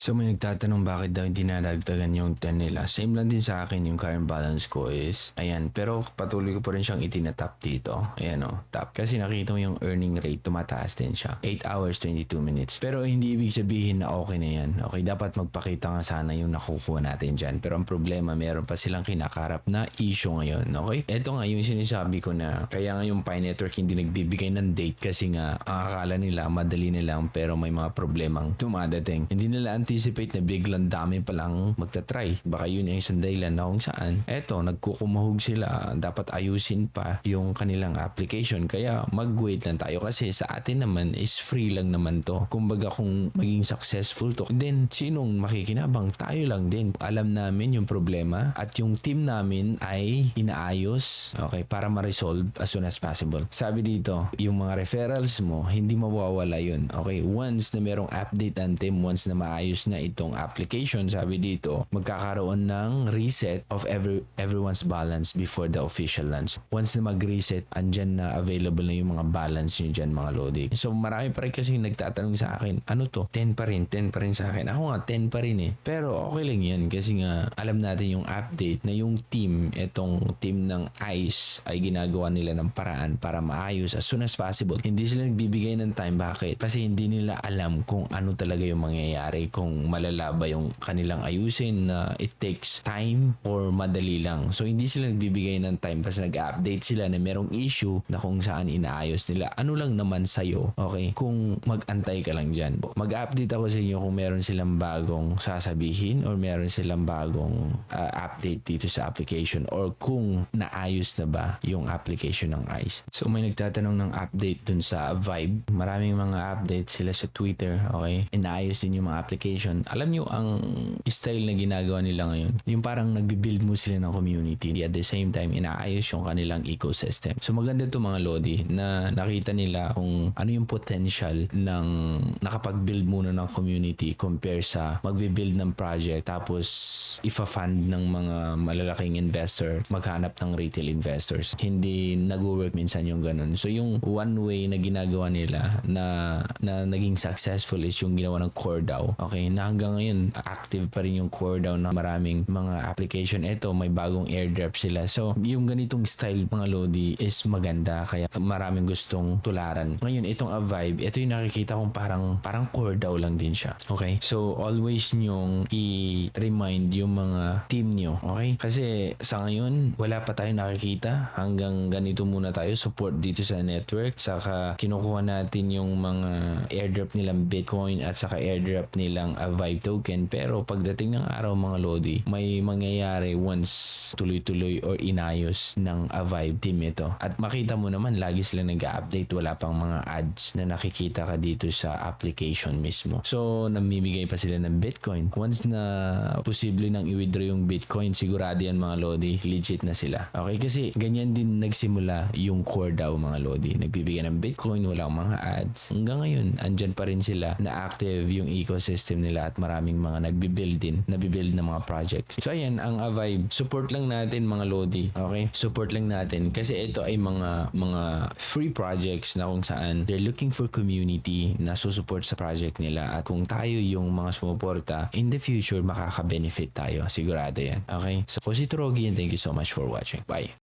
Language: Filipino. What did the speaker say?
So may nagtatanong bakit daw hindi nadagdagan yung 10 nila. Same lang din sa akin yung current balance ko is, ayan, pero patuloy ko pa rin siyang itinatap dito. Ayan o, tap. Kasi nakita mo yung earning rate, tumataas din siya. 8 hours, 22 minutes. Pero hindi ibig sabihin na okay na yan. Okay, dapat magpakita nga sana yung nakukuha natin dyan. Pero ang problema, meron pa silang kinakarap na issue ngayon. Okay? Ito nga yung sinasabi ko na kaya nga yung Pi Network hindi nagbibigay ng date kasi nga ang akala nila madali na lang pero may mga problemang dumadating. Hindi nila anticipate na biglang dami palang magta-try. Baka yun yung isang dahilan na kung saan eto, nagkukumahog sila. Dapat ayusin pa yung kanilang application. Kaya mag-wait lang tayo kasi sa atin naman is free lang naman to. Kumbaga kung maging successful to, then sinong makikinabang? Tayo lang din. Alam namin yung problema at yung team namin ay inaayos, okay, para ma-resolve as soon as possible. Sabi dito, yung mga referrals mo, hindi mawawala yun. Okay, once na merong update ang team, once na maayos na itong application, sabi dito, magkakaroon ng reset of everyone's balance before the official launch. Once na mag-reset, andyan na available na yung mga balance nyo dyan, mga Lodi. So marami pa rin kasi nagtatanong sa akin, ano to? 10 pa rin sa akin. Ako nga, 10 pa rin eh. Pero okay lang yan kasi nga alam natin yung update na yung team, itong team ng ICE ay ginagawa nila ng paraan para maayos as soon as possible. Hindi sila nagbibigay ng time. Bakit? Kasi hindi nila alam kung ano talaga yung mangyayari, kung malala ba yung kanilang ayusin na it takes time or madali lang. So hindi sila nagbibigay ng time kasi nag-update sila na merong issue na kung saan inaayos nila. Ano lang naman sa'yo, okay? Kung mag-antay ka lang dyan. Mag-update ako sa inyo kung meron silang bagong sasabihin or meron silang bagong update dito sa application or kung naayos na ba yung application ng ICE. So may nagtatanong ng update dun sa Vibe. Maraming mga update sila sa Twitter, okay? Inaayos din yung mga application. Alam nyo ang style na ginagawa nila ngayon, yung parang nagbi-build mo sila ng community at the same time inaayos yung kanilang ecosystem. So maganda to mga Lodi na nakita nila kung ano yung potential ng nakapag-build muna ng community compare sa magbi-build ng project tapos ifa-fund ng mga malalaking investor, maghanap ng retail investors. Hindi nag-work minsan yung ganun. So yung one way na ginagawa nila na naging successful is yung ginawa ng CoreDAO. Okay, na hanggang ngayon active pa rin yung CoreDAO na maraming mga application. Ito, may bagong airdrop sila. So yung ganitong style mga Lodi is maganda kaya maraming gustong tularan. Ngayon, itong Avive, ito yung nakikita kong parang CoreDAO lang din siya. Okay? So always nyong i-remind yung mga team nyo. Okay? Kasi sa ngayon, wala pa tayong nakikita. Hanggang ganito muna tayo. Support dito sa network. Saka kinukuha natin yung mga airdrop nilang Bitcoin at saka airdrop nilang Avive token. Pero pagdating ng araw mga Lodi, may mangyayari once tuloy-tuloy or inayos ng Avive team ito. At makita mo naman, lagi sila nag-update. Wala pang mga ads na nakikita ka dito sa application mismo. So, namimigay pa sila ng Bitcoin. Once na posible nang i-withdraw yung Bitcoin, sigurado yan mga Lodi, legit na sila. Okay? Kasi ganyan din nagsimula yung CoreDAO mga Lodi. Nagbibigay ng Bitcoin, walang mga ads. Hanggang ngayon, andyan pa rin sila na active yung ecosystem nila at maraming mga nabibuild na mga projects. So, ayan, ang Avive. Support lang natin mga Lodi. Okay? Support lang natin. Kasi ito ay mga free projects na kung saan they're looking for community na susupport sa project nila. At kung tayo yung mga sumuporta, in the future, makaka-benefit tayo. Sigurado yan. Okay? So, ko si Trogi and thank you so much for watching. Bye!